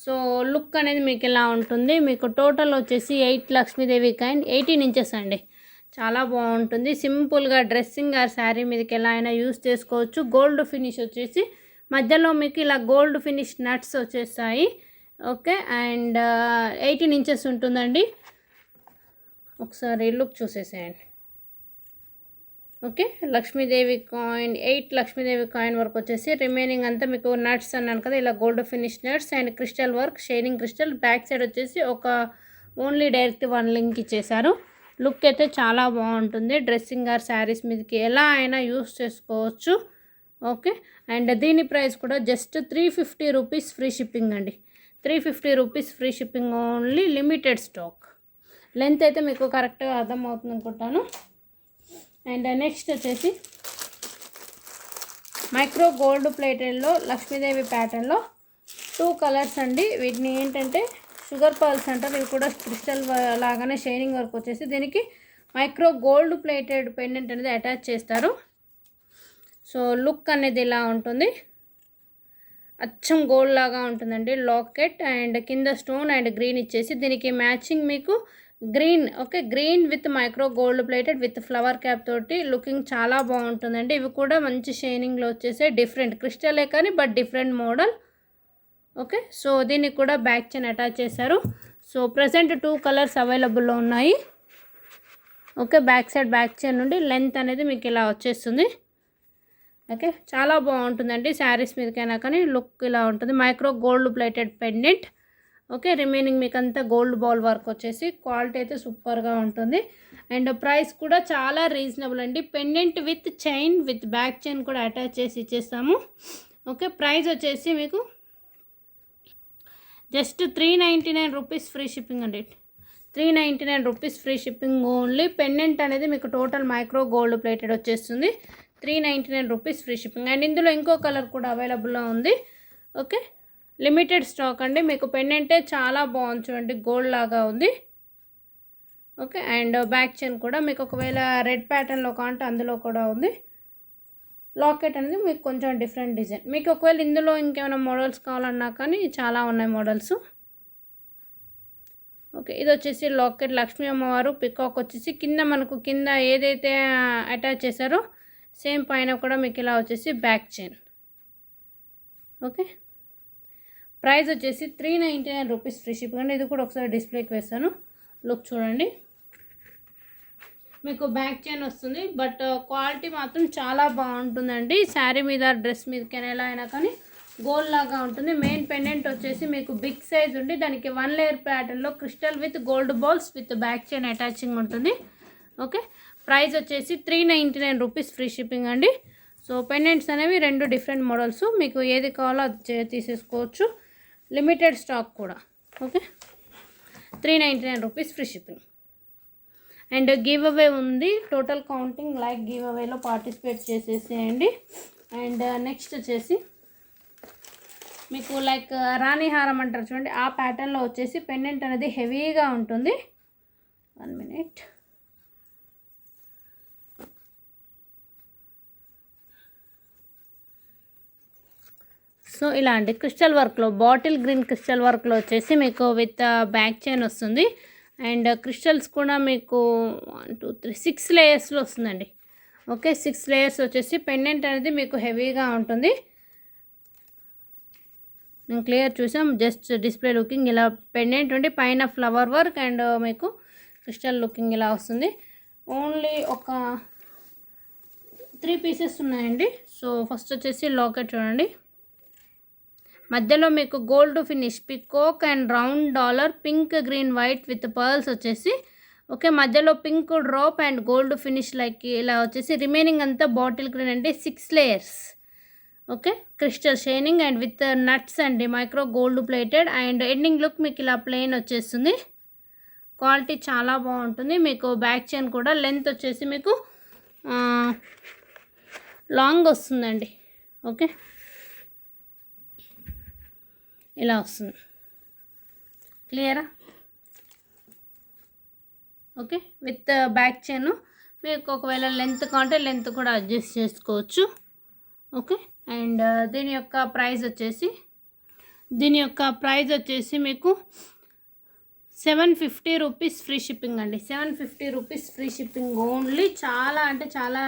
సో లుక్ అనేది మీకు ఎలా ఉంటుంది, మీకు టోటల్ వచ్చేసి 8 లక్ష్మీదేవి కాయిన్ 18 ఇంచెస్ అండి. చాలా బాగుంటుంది. సింపుల్గా డ్రెస్సింగ్ ఆర్ శారీ మీదకి ఎలా అయినా యూస్ చేసుకోవచ్చు. గోల్డ్ ఫినిష్ వచ్చేసి మధ్యలో మీకు ఇలా గోల్డ్ ఫినిష్ నట్స్ వచ్చేస్తాయి. ఓకే, అండ్ 18 ఇంచెస్ ఉంటుందండి. ఒకసారి లుక్ చూసేసేయండి. Okay, Lakshmidevi coin 8 Lakshmidevi coin వరకు వచ్చేసి రిమైనింగ్ అంతా మీకు నట్స్ అన్నాను కదా, ఇలా gold finish nuts and crystal work, shining crystal. Back side వచ్చేసి ఒక ఓన్లీ డైరెక్ట్ 1 లింక్ ఇచ్చేసారు. లుక్ అయితే చాలా బాగుంటుంది. డ్రెస్సింగ్ ఆర్ శారీస్ మీదకి ఎలా అయినా యూస్ చేసుకోవచ్చు. ఓకే, అండ్ దీని ప్రైస్ కూడా జస్ట్ 350 రూపీస్ ఫ్రీ షిప్పింగ్ అండి. 350 rupees free shipping only, limited stock. Length అయితే మీకు కరెక్ట్గా అర్థమవుతుంది అనుకుంటాను. అండ్ నెక్స్ట్ వచ్చేసి మైక్రో గోల్డ్ ప్లేటెడ్లో లక్ష్మీదేవి ప్యాటర్న్లో 2 కలర్స్ అండి. వీటిని ఏంటంటే షుగర్ పర్ల్స్ అంటారు. ఇవి కూడా క్రిస్టల్ లాగానే షైనింగ్ వర్క్ వచ్చేసి దీనికి మైక్రో గోల్డ్ ప్లేటెడ్ పెండెంట్ అనేది అటాచ్ చేస్తారు. సో లుక్ అనేది ఇలా ఉంటుంది, అచ్చం గోల్డ్ లాగా ఉంటుందండి. లాకెట్ అండ్ కింద స్టోన్ అండ్ గ్రీన్ ఇచ్చేసి దీనికి మ్యాచింగ్ మీకు green. Okay, green with micro gold plated with flower cap తోటి లుకింగ్ చాలా బాగుంటుందండి. ఇవి కూడా మంచి షైనింగ్లో వచ్చేసే డిఫరెంట్ క్రిస్టలే కానీ but different model. Okay, so దీనికి కూడా బ్యాక్ చైన్ అటాచ్ చేశారు. సో ప్రజెంట్ 2 కలర్స్ అవైలబుల్లో ఉన్నాయి. Okay, back side back chain నుండి లెంత్ అనేది మీకు ఇలా వచ్చేస్తుంది. ఓకే, చాలా బాగుంటుందండి. శారీస్ మీదకైనా కానీ లుక్ ఇలా ఉంటుంది. Micro gold plated pendant. Okay, remaining మీకు అంతా గోల్డ్ బాల్ వర్క్ వచ్చేసి క్వాలిటీ అయితే సూపర్గా ఉంటుంది. అండ్ ప్రైస్ కూడా చాలా రీజనబుల్ అండి. Pendant with chain with back chain కూడా అటాచ్ చేసి ఇచ్చేస్తాము. ఓకే, ప్రైస్ వచ్చేసి మీకు జస్ట్ 399 రూపీస్ ఫ్రీ షిప్పింగ్ అండి. 399 rupees free shipping only. Pendant అనేది మీకు టోటల్ మైక్రో గోల్డ్ ప్లేటెడ్ వచ్చేస్తుంది. 399 రూపీస్ ఫ్రీ షిప్పింగ్. అండ్ ఇందులో ఇంకో కలర్ కూడా అవైలబుల్లో ఉంది. ఓకే, లిమిటెడ్ స్టాక్ అండి. మీకు పెండెంటే చాలా బాగుంది చూడండి, గోల్డ్ లాగా ఉంది. ఓకే, అండ్ బ్యాక్ చైన్ కూడా మీకు ఒకవేళ రెడ్ ప్యాటర్న్లో కాంటే అందులో కూడా ఉంది. లాకెట్ అనేది మీకు కొంచెం డిఫరెంట్ డిజైన్. మీకు ఒకవేళ ఇందులో ఇంకేమైనా మోడల్స్ కావాలన్నా కానీ చాలా ఉన్నాయి మోడల్స్. ఓకే, ఇది వచ్చేసి లాకెట్ లక్ష్మీ అమ్మవారు పికాక్ వచ్చేసి కింద మనకు కింద ఏదైతే అటాచ్ చేశారో సేమ్ పైన కూడా మీకు ఇలా వచ్చేసి బ్యాక్ చైన్. ఓకే, ప్రైస్ వచ్చేసి 399 రూపీస్ ఫ్రీ షిప్పింగ్ అండి. ఇది కూడా ఒకసారి డిస్ప్లేకి వేస్తాను, లుక్ చూడండి. మీకు బ్యాక్ చైన్ వస్తుంది, బట్ క్వాలిటీ మాత్రం చాలా బాగుంటుందండి. శారీ మీద డ్రెస్ మీదకైనా ఎలా అయినా కానీ గోల్డ్ లాగా ఉంటుంది. మెయిన్ పెండెంట్ వచ్చేసి మీకు బిగ్ సైజ్ ఉండి దానికి 1 లేయర్ ప్యాటర్న్లో crystal with gold balls with back chain attaching ఉంటుంది. ఓకే, ప్రైస్ వచ్చేసి 399 రూపీస్ ఫ్రీ షిప్పింగ్ అండి. సో పెండెంట్స్ అనేవి 2 డిఫరెంట్ మోడల్స్, మీకు ఏది కావాలో అది తీసేసుకోవచ్చు. లిమిటెడ్ స్టాక్ కూడా. Okay, 399 rupees free shipping. And giveaway ఉంది, టోటల్ కౌంటింగ్ లైక్ గివ్ అవేలో పార్టిసిపేట్ చేసేసేయండి. అండ్ నెక్స్ట్ వచ్చేసి మీకు లైక్ రాణి హారం అంటారు చూడండి, ఆ ప్యాటర్న్లో వచ్చేసి పెండెంట్ అనేది హెవీగా ఉంటుంది. 1 మినిట్. సో ఇలాంటి క్రిస్టల్ వర్క్లో, బాటిల్ గ్రీన్ క్రిస్టల్ వర్క్లో వచ్చేసి మీకు విత్ బ్యాక్ చైన్ వస్తుంది. అండ్ క్రిస్టల్స్ కూడా మీకు 1 2 3 6 లేయర్స్లో వస్తుందండి. ఓకే, 6 లేయర్స్ వచ్చేసి పెండెంట్ అనేది మీకు హెవీగా ఉంటుంది. నేను క్లియర్ చూసాం, జస్ట్ డిస్ప్లే లుకింగ్ ఇలా పెండెంట్ ఉండి పైన ఫ్లవర్ వర్క్ అండ్ మీకు క్రిస్టల్ లుకింగ్ ఇలా వస్తుంది. ఓన్లీ ఒక 3 పీసెస్ ఉన్నాయండి. సో ఫస్ట్ వచ్చేసి లాకెట్ చూడండి, మధ్యలో మీకు gold finish peacock and round dollar pink green white with pearls వచ్చేసి. ఓకే, మధ్యలో pink drop and gold finish like ఇలా వచ్చేసి. రిమైనింగ్ అంతా బాటిల్ గ్రీన్ అంటే 6 layers. Okay, crystal shining and with nuts అండి, micro gold plated. And ending look మీకు ఇలా plain వచ్చేస్తుంది. క్వాలిటీ చాలా బాగుంటుంది. మీకు బ్యాక్ చైన్ కూడా లెంత్ వచ్చేసి మీకు లాంగ్ వస్తుందండి. ఓకే, ఇలా వస్తుంది. క్లియరా? Okay, with back chain. మీకు ఒకవేళ లెంత్ కావాలంటే లెంత్ కూడా అడ్జస్ట్ చేసుకోవచ్చు. ఓకే, అండ్ దీని యొక్క ప్రైస్ వచ్చేసి మీకు 750 రూపీస్ ఫ్రీ షిప్పింగ్ అండి. 750 రూపీస్ ఫ్రీ షిప్పింగ్ ఓన్లీ. చాలా అంటే చాలా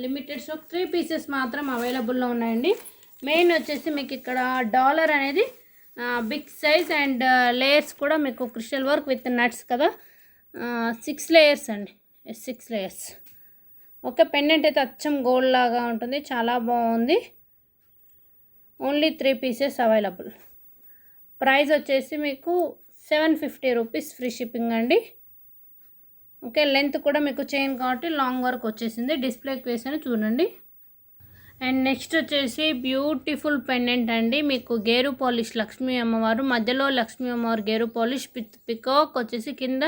లిమిటెడ్ స్టాక్, 3 పీసెస్ మాత్రం అవైలబుల్లో ఉన్నాయండి. మెయిన్ వచ్చేసి మీకు ఇక్కడ డాలర్ అనేది బిగ్ సైజ్ అండ్ లేయర్స్ కూడా మీకు క్రిస్టల్ వర్క్ విత్ నట్స్ కదా, 6 లేయర్స్ అండి. 6 లేయర్స్. ఓకే, పెండెంట్ అయితే అచ్చం గోల్డ్ లాగా ఉంటుంది, చాలా బాగుంది. Only 3 pieces available. ప్రైస్ వచ్చేసి మీకు 750 రూపీస్ ఫ్రీ షిప్పింగ్ అండి. ఓకే, లెంత్ కూడా మీకు చైన్ కాబట్టి లాంగ్ వర్క్ వచ్చేసింది. డిస్ప్లేకి వేసాను చూడండి. అండ్ నెక్స్ట్ వచ్చేసి బ్యూటిఫుల్ పెండెంట్ అండి. మీకు గేరు పాలిష్ లక్ష్మీ అమ్మవారు, మధ్యలో లక్ష్మీ అమ్మవారు గేరు పాలిష్ విత్ పికాక్ వచ్చేసి, కింద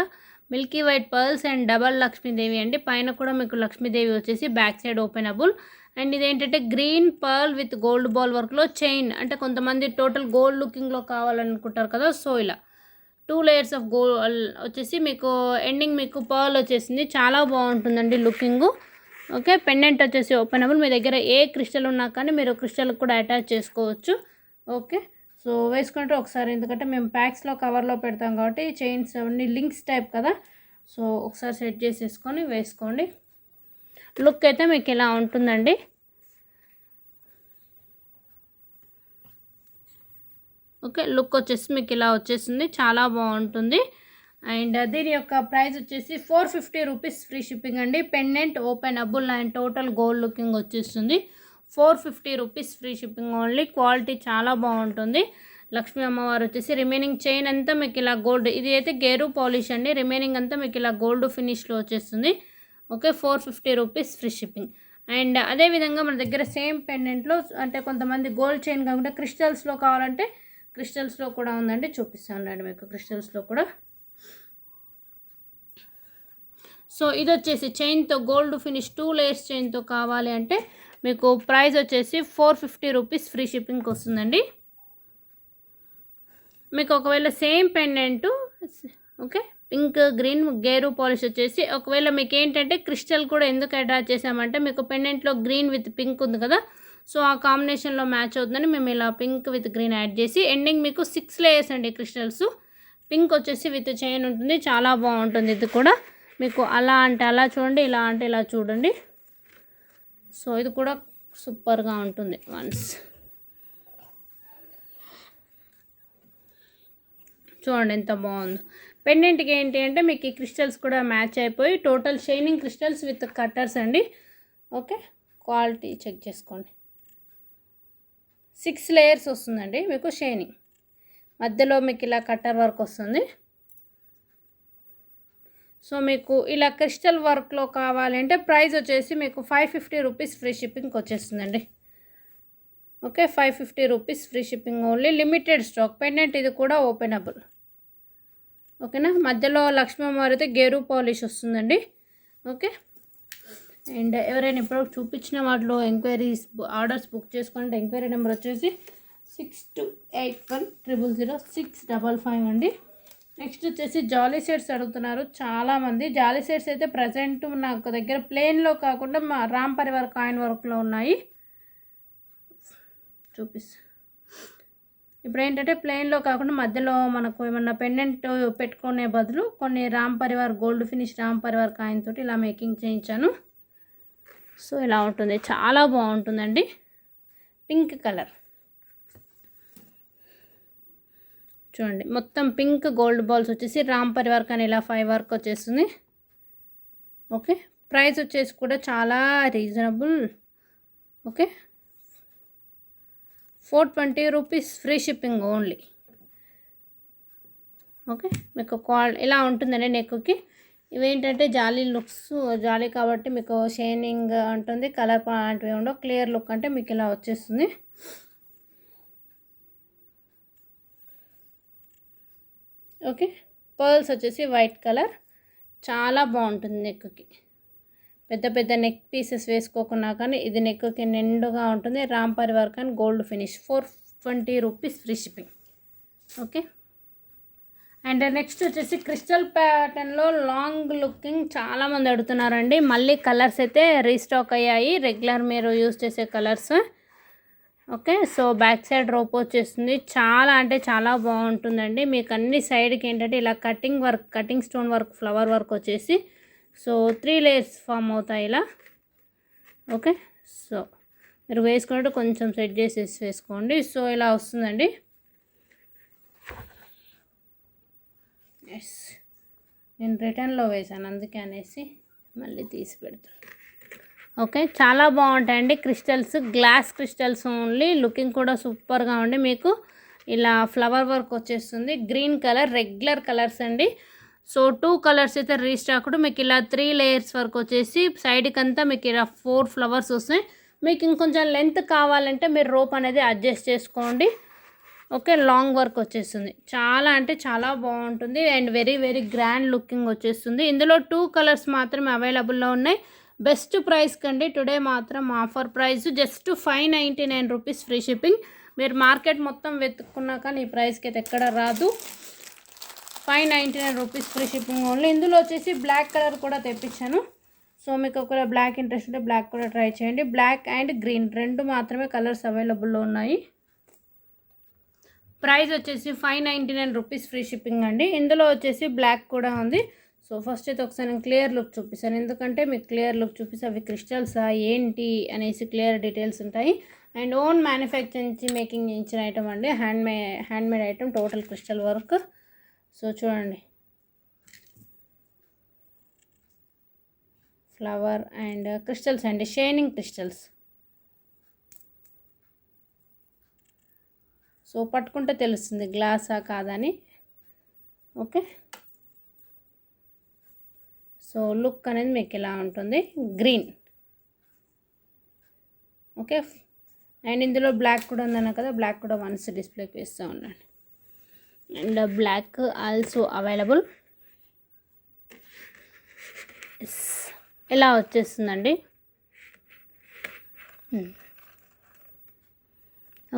Milky white pearls and double Lakshmidevi అండి. పైన కూడా మీకు లక్ష్మీదేవి వచ్చేసి బ్యాక్ సైడ్ ఓపెనబుల్. అండ్ ఇదేంటంటే green pearl with gold ball వర్క్లో చైన్. అంటే కొంతమంది టోటల్ గోల్డ్ లుకింగ్లో కావాలనుకుంటారు కదా, సో ఇలా 2 లేయర్స్ ఆఫ్ గోల్డ్ వచ్చేసి మీకు ఎండింగ్ మీకు పర్ల్ వచ్చేసింది. చాలా బాగుంటుందండి లుకింగు. ఓకే, పెండెంట్ వచ్చేసి ఓపెనబుల్. మీ దగ్గర ఏ క్రిస్టల్ ఉన్నా కానీ మీరు క్రిస్టల్ కూడా అటాచ్ చేసుకోవచ్చు. ఓకే, సో వేసుకుంటే ఒకసారి, ఎందుకంటే మేము ప్యాక్స్లో కవర్లో పెడతాం కాబట్టి చైన్స్ అన్ని లింక్స్ టైప్ కదా, సో ఒకసారి సెట్ చేసేసుకొని వేసుకోండి. లుక్ అయితే మీకు ఇలా ఉంటుందండి. ఓకే, లుక్ వచ్చేసి మీకు ఇలా వచ్చేసింది, చాలా బాగుంటుంది. అండ్ దీని యొక్క ప్రైస్ వచ్చేసి 450 రూపీస్ ఫ్రీ షిప్పింగ్ అండి. Pendant openable and total gold looking వచ్చేస్తుంది. 450 rupees free shipping only. Quality చాలా బాగుంటుంది. లక్ష్మీ అమ్మవారు వచ్చేసి రిమైనింగ్ చైన్ అంతా మీకు ఇలా గోల్డ్, ఇది అయితే గేరు పాలిష్ అండి. రిమైనింగ్ అంతా మీకు ఇలా గోల్డ్ ఫినిష్లో వచ్చేస్తుంది. Okay, 450 rupees free shipping. And అదేవిధంగా మన దగ్గర సేమ్ పెండెంట్లో, అంటే కొంతమంది గోల్డ్ చైన్ కాకుండా క్రిస్టల్స్లో కావాలంటే క్రిస్టల్స్లో కూడా ఉందండి, చూపిస్తానండి మీకు క్రిస్టల్స్లో కూడా. సో ఇది వచ్చేసి చైన్తో గోల్డ్ ఫినిష్ 2 లేయర్స్ చైన్తో కావాలి అంటే మీకు ప్రైస్ వచ్చేసి 450 రూపీస్ ఫ్రీ షిప్పింగ్కి వస్తుందండి. మీకు ఒకవేళ same pendant, okay, pink green గేరు పాలిష్ వచ్చేసి, ఒకవేళ మీకు ఏంటంటే క్రిస్టల్ కూడా ఎందుకు అటాచ్ చేసామంటే మీకు పెండెంట్లో గ్రీన్ విత్ పింక్ ఉంది కదా, సో ఆ కాంబినేషన్లో మ్యాచ్ అవుతుందని మేము ఇలా పింక్ విత్ గ్రీన్ యాడ్ చేసి, ఎండింగ్ మీకు 6 లేయర్స్ అండి క్రిస్టల్స్. పింక్ వచ్చేసి విత్ చైన్ ఉంటుంది, చాలా బాగుంటుంది. ఇది కూడా మీకు అలా అంటే అలా చూడండి, ఇలా అంటే ఇలా చూడండి. సో ఇది కూడా సూపర్గా ఉంటుంది. వన్స్ చూడండి ఎంత బాగుందో. పెండెంట్కి ఏంటి అంటే మీకు ఈ క్రిస్టల్స్ కూడా మ్యాచ్ అయిపోయి total shining crystals with cutters అండి. ఓకే, క్వాలిటీ చెక్ చేసుకోండి. 6 లేయర్స్ వస్తుందండి మీకు షైనింగ్. మధ్యలో మీకు ఇలా కట్టర్ వర్క్ వస్తుంది. సో మీకు ఇలా క్రిస్టల్ వర్క్లో కావాలంటే ప్రైస్ వచ్చేసి మీకు 550 రూపీస్ ఫ్రీ షిప్పింగ్కి వచ్చేస్తుందండి. Okay, 550 rupees free shipping only. Limited stock. Pendant ఇది కూడా ఓపెనబుల్. ఓకేనా. మధ్యలో లక్ష్మీ అమ్మవారితో గేరు పాలిష్ వస్తుందండి. ఓకే, అండ్ ఎవరైనా ఇప్పుడు చూపించిన వాటిలో ఎంక్వైరీస్ ఆర్డర్స్ బుక్ చేసుకుంటే ఎంక్వైరీ నెంబర్ వచ్చేసి 6281000655 అండి. నెక్స్ట్ వచ్చేసి జాలీ సెట్స్ అడుగుతున్నారు చాలామంది. జాలీ సెట్స్ అయితే ప్రజెంట్ నాకు దగ్గర ప్లెయిన్లో కాకుండా మా రామ్ పరివార్ కాయిన్ వర్క్లో ఉన్నాయి. చూపిస్తా. ఇప్పుడు ఏంటంటే ప్లెయిన్లో కాకుండా మధ్యలో మనకు ఏమన్నా పెండెంట్ పెట్టుకునే బదులు కొన్ని Ram Parivar gold finish Ram Parivar coin తోటి ఇలా మేకింగ్ చేయించాను. సో ఇలా ఉంటుంది, చాలా బాగుంటుందండి. పింక్ కలర్ చూడండి, మొత్తం పింక్ గోల్డ్ బాల్స్ వచ్చేసి రామ్ పరివార్ కానీ ఇలా 5 వర్క్ వచ్చేస్తుంది. ఓకే, ప్రైస్ వచ్చేసి కూడా చాలా reasonable. Okay, 420 rupees free shipping only. Okay, మీకు ఇలా ఉంటుందండి నెక్కి. ఇవేంటంటే జాలీ లుక్స్, జాలీ కాబట్టి మీకు షైనింగ్ ఉంటుంది, కలర్ అలాంటివి ఉండవు. క్లియర్ లుక్ అంటే మీకు ఇలా వచ్చేస్తుంది. ఓకే, పర్ల్స్ వచ్చేసి వైట్ కలర్, చాలా బాగుంటుంది నెక్కి. పెద్ద పెద్ద నెక్ పీసెస్ వేసుకోకున్నా కానీ ఇది నెక్కి నిండుగా ఉంటుంది. రామ్ పరివార్ కానీ gold finish. 420 rupees free shipping. Okay, and next వచ్చేసి క్రిస్టల్ ప్యాటర్న్లో లాంగ్ లుకింగ్ చాలామంది అడుగుతున్నారండి. మళ్ళీ కలర్స్ అయితే రీస్టాక్ అయ్యాయి, రెగ్యులర్ మీరు యూజ్ చేసే colours. Okay, so back side rope వచ్చేస్తుంది. చాలా అంటే చాలా బాగుంటుందండి. మీకు అన్ని సైడ్కి ఏంటంటే ఇలా cutting work, cutting stone work, flower work వచ్చేసి సో 3 లేయర్స్ ఫామ్ అవుతాయి ఇలా. ఓకే, సో మీరు వేసుకున్నట్టు కొంచెం సెట్ చేసేసి వేసుకోండి. సో ఇలా వస్తుందండి. ఎస్, నేను రిటర్న్లో వేసాను అందుకే అనేసి మళ్ళీ తీసి పెడతాను. ఓకే, చాలా బాగుంటాయండి crystals, glass crystals only. Looking కూడా సూపర్గా ఉండి మీకు ఇలా ఫ్లవర్ వర్క్ వచ్చేస్తుంది. గ్రీన్ కలర్ రెగ్యులర్ కలర్స్ అండి. సో 2 కలర్స్ అయితే రీస్టాక్డ్. మీకు ఇలా 3 లేయర్స్ వరకు వచ్చేసి సైడ్కి అంతా మీకు ఇలా 4 ఫ్లవర్స్ వస్తాయి. మీకు ఇంకొంచెం లెంత్ కావాలంటే మీరు రోప్ అనేది అడ్జస్ట్ చేసుకోండి. ఓకే, లాంగ్ వర్క్ వచ్చేస్తుంది. చాలా అంటే చాలా బాగుంటుంది and very very grand looking వచ్చేస్తుంది. ఇందులో 2 కలర్స్ మాత్రమే అవైలబుల్లో ఉన్నాయి. బెస్ట్ ప్రైస్ కండి టుడే మాత్రం offer price just 599 rupees free shipping. మీరు మార్కెట్ మొత్తం వెతుక్కున్నా కానీ ఈ ప్రైస్కి అయితే ఎక్కడ రాదు. 599 రూపీస్ ఫ్రీ షిప్పింగ్ ఓన్లీ. ఇందులో వచ్చేసి బ్లాక్ కలర్ కూడా తెప్పించాను. సో మీకు ఒకవేళ బ్లాక్ ఇంట్రెస్ట్ ఉంటే బ్లాక్ కూడా ట్రై చేయండి. బ్లాక్ అండ్ గ్రీన్ 2 మాత్రమే కలర్స్ అవైలబుల్లో ఉన్నాయి. ప్రైస్ వచ్చేసి 599 రూపీస్ ఫ్రీ షిప్పింగ్ అండి. ఇందులో వచ్చేసి బ్లాక్ కూడా ఉంది. సో ఫస్ట్ అయితే ఒకసారి నేను క్లియర్ లుక్ చూపిస్తాను, ఎందుకంటే మీకు క్లియర్ లుక్ చూపిస్తే అవి క్రిస్టల్సా ఏంటి అనేసి క్లియర్ డీటెయిల్స్ ఉంటాయి. అండ్ ఓన్ మ్యానుఫ్యాక్చర్ నుంచి మేకింగ్ చేయించిన ఐటమ్ అండి. Handmade item, total crystal work. So చూడండి, ఫ్లవర్ అండ్ క్రిస్టల్స్ అండి, షైనింగ్ క్రిస్టల్స్. సో పట్టుకుంటే తెలుస్తుంది గ్లాసా కాదని. ఓకే, సో లుక్ అనేది మీకు ఇలా ఉంటుంది. గ్రీన్. ఓకే, అండ్ ఇందులో బ్లాక్ కూడా ఉందన్నా కదా, బ్లాక్ కూడా వన్స్ డిస్ప్లేకి వేస్తూ ఉండండి. And black also available. ఇలా వచ్చేస్తుందండి.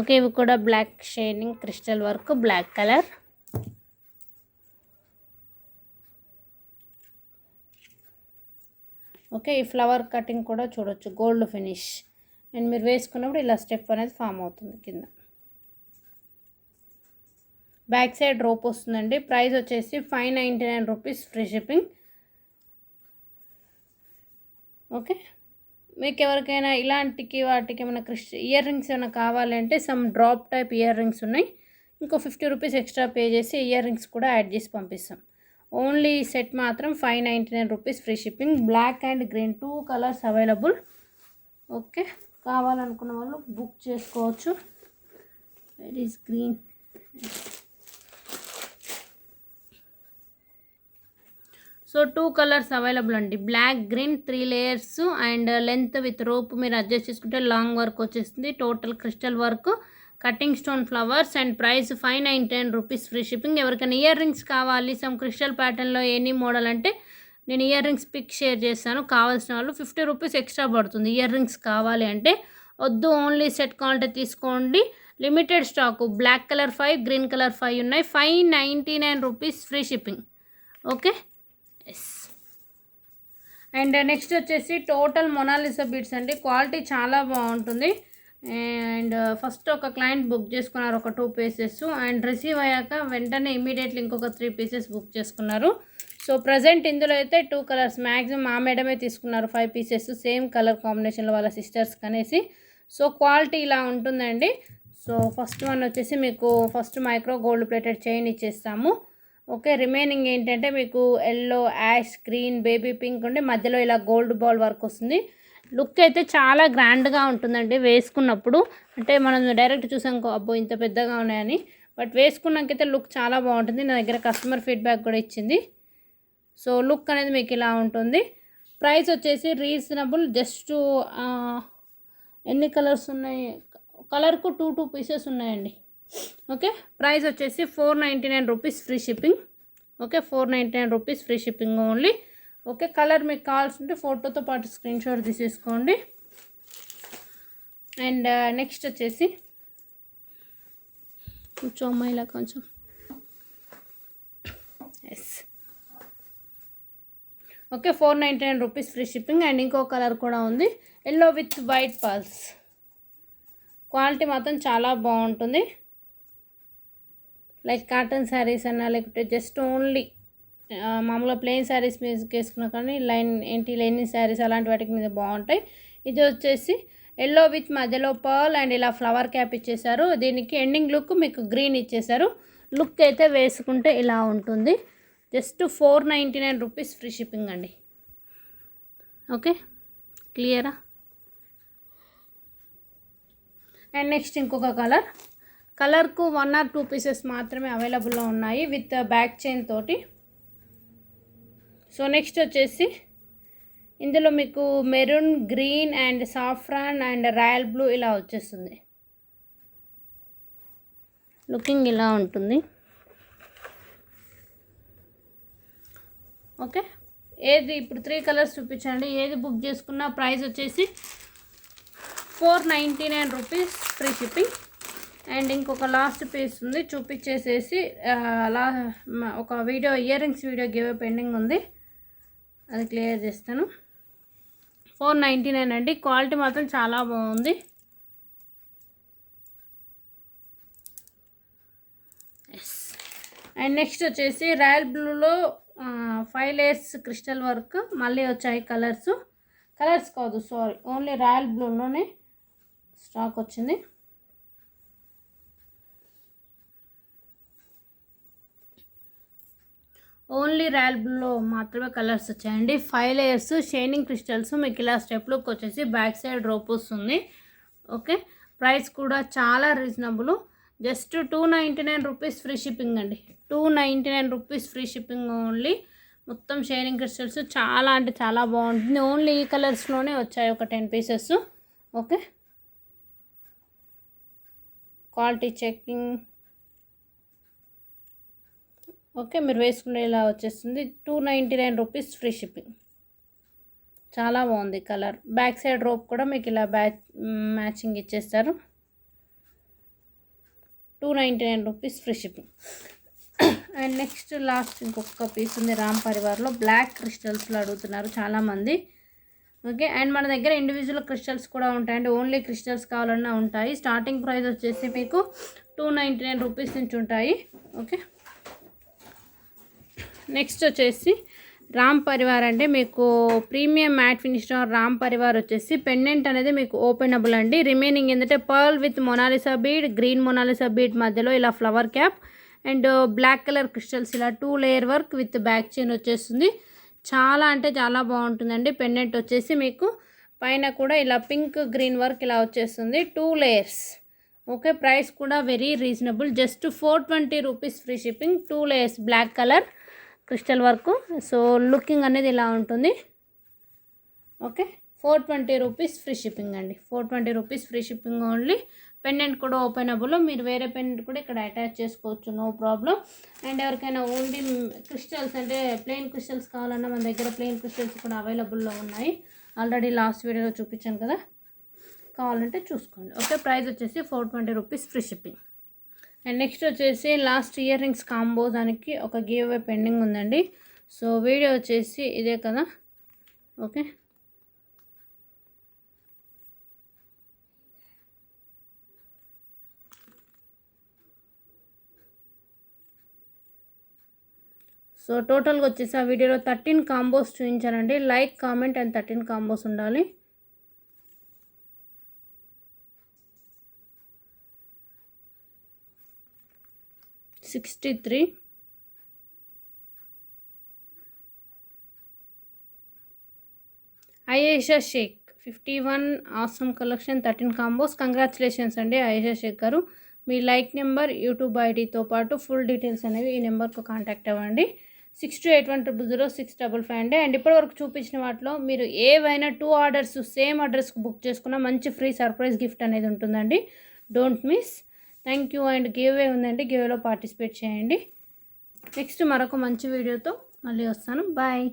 ఓకే, ఇవి కూడా black shining crystal work, black colour. Okay, ఈ ఫ్లవర్ కటింగ్ కూడా చూడొచ్చు, గోల్డ్ ఫినిష్. అండ్ మీరు వేసుకున్నప్పుడు ఇలా స్టెప్ అనేది ఫామ్ అవుతుంది కింద. బ్యాక్ సైడ్ రోప్ వస్తుందండి. ప్రైస్ వచ్చేసి 599 రూపీస్ ఫ్రీ షిప్పింగ్. ఓకే, మీకు ఎవరికైనా ఇలాంటికి వాటికి ఏమైనా ఇయర్ రింగ్స్ ఏమైనా కావాలంటే some drop type earrings ఉన్నాయి. ఇంకో 50 రూపీస్ ఎక్స్ట్రా పే చేసి ఇయర్ రింగ్స్ కూడా యాడ్ చేసి పంపిస్తాం. ఓన్లీ సెట్ మాత్రం 599 rupees free shipping. Black and green 2 colours available. Okay, కావాలనుకున్న వాళ్ళు బుక్ చేసుకోవచ్చు. Where is green? So 2 colours available అండి. Black green 3 layers and length with rope మీరు అడ్జస్ట్ చేసుకుంటే లాంగ్ వర్క్ వచ్చేస్తుంది. Total crystal work, cutting stone flowers and price 599 rupees free shipping. ఎవరికైనా year rings కావాలి some crystal ప్యాటర్న్లో any model అంటే నేను ear rings pic share చేస్తాను. కావాల్సిన వాళ్ళు 50 రూపీస్ ఎక్స్ట్రా పడుతుంది. ఇయర్ రింగ్స్ కావాలి అంటే వద్దు, ఓన్లీ సెట్ కావాలంటే తీసుకోండి. Limited stock. Black colour 5, green colour 5 ఉన్నాయి. 599 rupees free shipping. Okay, yes. And next వచ్చేసి టోటల్ మొనాలిసా బీడ్స్ అండి. క్వాలిటీ చాలా బాగుంటుంది. అండ్ ఫస్ట్ ఒక క్లయింట్ బుక్ చేసుకున్నారు ఒక 2 పీసెస్ అండ్ రిసీవ్ అయ్యాక వెంటనే ఇమీడియట్లీ ఇంకొక 3 పీసెస్ బుక్ చేసుకున్నారు. సో ప్రజెంట్ ఇందులో అయితే 2 కలర్స్ మ్యాక్సిమం ఆ మేడమే తీసుకున్నారు. 5 పీసెస్ సేమ్ కలర్ కాంబినేషన్లో వాళ్ళ సిస్టర్స్ కనేసి. సో క్వాలిటీ ఇలా ఉంటుందండి. సో ఫస్ట్ వన్ వచ్చేసి మీకు first micro gold plated chain ఇచ్చేస్తాము. ఓకే, రిమైనింగ్ ఏంటంటే మీకు yellow, ash, green, baby pink ఉండి మధ్యలో ఇలా గోల్డ్ బాల్ వర్క్ వస్తుంది. లుక్ అయితే చాలా గ్రాండ్గా ఉంటుందండి వేసుకున్నప్పుడు. అంటే మనం డైరెక్ట్ చూసాం అబ్బో ఇంత పెద్దగా ఉన్నాయని, బట్ వేసుకున్నాకైతే లుక్ చాలా బాగుంటుంది. నా దగ్గర కస్టమర్ ఫీడ్బ్యాక్ కూడా ఇచ్చింది. సో లుక్ అనేది మీకు ఇలా ఉంటుంది. ప్రైస్ వచ్చేసి రీజనబుల్. జస్ట్ ఎన్ని కలర్స్ ఉన్నాయి? కలర్కు 2 పీసెస్ ఉన్నాయండి. ఓకే, ప్రైస్ వచ్చేసి 499 rupees free shipping. Okay, 499 rupees free shipping only. Okay, colour మీకు కావాల్సింటే ఫోటోతో పాటు స్క్రీన్ షాట్ తీసేసుకోండి. అండ్ నెక్స్ట్ వచ్చేసి కొంచెం అమ్మాయిలా కొంచెం yes. Okay, 499 rupees free shipping. And ఇంకో కలర్ కూడా ఉంది, yellow with white pearls. Quality మాత్రం చాలా బాగుంటుంది. లైక్ కాటన్ శారీస్ అన్నా లేకపోతే జస్ట్ ఓన్లీ మామూలుగా ప్లెయిన్ శారీస్ మీద వేసుకున్నా కానీ లైనింగ్ శారీస్ అలాంటి వాటికి మీద బాగుంటాయి. ఇది వచ్చేసి ఎల్లో విత్ మధ్యలో పర్ల్ అండ్ ఇలా ఫ్లవర్ క్యాప్ ఇచ్చేసారు. దీనికి ఎండింగ్ లుక్ మీకు గ్రీన్ ఇచ్చేసారు. లుక్ అయితే వేసుకుంటే ఇలా ఉంటుంది. జస్ట్ 499 రూపీస్ ఫ్రీ షిప్పింగ్ అండి. ఓకే, క్లియరా? అండ్ నెక్స్ట్ ఇంకొక కలర్కు 1 or 2 పీసెస్ మాత్రమే అవైలబుల్లో ఉన్నాయి విత్ బ్యాక్ చైన్ తోటి. సో నెక్స్ట్ వచ్చేసి ఇందులో మీకు maroon, green and saffron and royal blue ఇలా వచ్చేస్తుంది. లుకింగ్ ఇలా ఉంటుంది. ఓకే, ఏది ఇప్పుడు 3 కలర్స్ చూపించండి. ఏది బుక్ చేసుకున్నా ప్రైస్ వచ్చేసి 499 రూపీస్ ఫ్రీ షిప్పింగ్. అండ్ ఇంకొక లాస్ట్ పీస్ ఉంది చూపించేసేసి ఒక video ear rings video give pending ఉంది, అది క్లియర్ చేస్తాను. 499 అండి. క్వాలిటీ మాత్రం చాలా బాగుంది. ఎస్. అండ్ నెక్స్ట్ వచ్చేసి రాయల్ బ్లూలో 5 లేయర్స్ క్రిస్టల్ వర్క్ మళ్ళీ వచ్చాయి. కలర్స్ కాదు సారీ, ఓన్లీ రాయల్ బ్లూలోనే స్టాక్ వచ్చింది. ఓన్లీ రాయల్ బ్లూలో మాత్రమే కలర్స్ వచ్చాయండి. 5 లేయర్స్ షైనింగ్ క్రిస్టల్స్ మీకు ఇలా స్టెప్ లుక్ వచ్చేసి బ్యాక్ సైడ్ రోప్ వస్తుంది. ఓకే, ప్రైస్ కూడా చాలా reasonable. Just 299 rupees free shipping అండి. 299 రూపీస్ ఫ్రీ షిప్పింగ్ ఓన్లీ. మొత్తం షైనింగ్ క్రిస్టల్స్ చాలా అంటే చాలా బాగుంటుంది. ఓన్లీ ఈ కలర్స్లోనే వచ్చాయి ఒక 10 pieces. Okay, quality checking. Okay, మీరు వేసుకునే ఇలా వచ్చేస్తుంది. 299 రూపీస్ ఫ్రీ షిప్పింగ్. చాలా బాగుంది కలర్. బ్యాక్ సైడ్ రోప్ కూడా మీకు ఇలా మ్యాచింగ్ ఇచ్చేస్తారు. 299 rupees free shipping. And next last ఇంకొక పీస్ ఉంది రామ్ పరివార్లో. బ్లాక్ క్రిస్టల్స్లో అడుగుతున్నారు చాలామంది. ఓకే, అండ్ మన దగ్గర ఇండివిజువల్ క్రిస్టల్స్ కూడా ఉంటాయండి. ఓన్లీ క్రిస్టల్స్ కావాలన్నా ఉంటాయి. స్టార్టింగ్ ప్రైస్ వచ్చేసి మీకు 299 రూపీస్ నుంచి ఉంటాయి. ఓకే, నెక్స్ట్ వచ్చేసి రామ్ పరివార్ అంటే మీకు premium matte finish Ram Parivar వచ్చేసి పెండెంట్ అనేది మీకు ఓపెనబుల్ అండి. రిమైనింగ్ ఏంటంటే pearl with Mona Lisa bead, green Mona Lisa bead మధ్యలో ఇలా flower cap and black colour crystals ఇలా 2 layer work with back chain వచ్చేస్తుంది. చాలా అంటే చాలా బాగుంటుందండి. పెండెంట్ వచ్చేసి మీకు పైన కూడా ఇలా పింక్ గ్రీన్ వర్క్ ఇలా వచ్చేస్తుంది, 2 లేయర్స్. ఓకే, ప్రైస్ కూడా very reasonable, just 420 rupees free shipping. 2 layers black colour crystal work. So looking అనేది ఇలా ఉంటుంది. ఓకే, 420 రూపీస్ ఫ్రీ షిప్పింగ్ అండి. 420 rupees free shipping only. Pendant కూడా ఓపెనబుల్, మీరు వేరే పెండెంట్ కూడా ఇక్కడ అటాచ్ చేసుకోవచ్చు, నో ప్రాబ్లం. అండ్ ఎవరికైనా ఓన్లీ క్రిస్టల్స్ అంటే ప్లెయిన్ క్రిస్టల్స్ కావాలన్నా మన దగ్గర ప్లెయిన్ క్రిస్టల్స్ కూడా అవైలబుల్లో ఉన్నాయి. ఆల్రెడీ లాస్ట్ వీడియోలో చూపించాను కదా, కావాలంటే చూసుకోండి. ఓకే, ప్రైస్ వచ్చేసి 420 rupees free shipping. And next వచ్చేసి లాస్ట్ ఇయర్ రింగ్స్ కాంబో, దానికి ఒక గివ్ అవే పెండింగ్ ఉందండి. సో వీడియో వచ్చేసి ఇదే కదా. ఓకే, సో టోటల్గా వచ్చేసి ఆ వీడియోలో 13 కాంబోస్ చూపించానండి. లైక్, కామెంట్ అండ్ 13 కాంబోస్ ఉండాలి. $63 Ayesha Shaikh 51 awesome collection 13 combos. Congratulations అండి అయేషా షేక్ గారు. మీ లైక్ నెంబర్, యూట్యూబ్ ఐడితో పాటు ఫుల్ డీటెయిల్స్ అనేవి ఈ నెంబర్కు కాంటాక్ట్ అవ్వండి. 6281000655 అండి. అండ్ ఇప్పటివరకు చూపించిన వాటిలో మీరు ఏవైనా 2 ఆర్డర్స్ సేమ్ అడ్రస్కి బుక్ చేసుకున్న మంచి ఫ్రీ సర్ప్రైజ్ గిఫ్ట్ అనేది ఉంటుందండి. Don't miss. Thank you. And giveaway ఉందండి, గివ్వేలో పార్టిసిపేట్ చేయండి. నెక్స్ట్ మరొక మంచి వీడియోతో మళ్ళీ వస్తాను. బాయ్.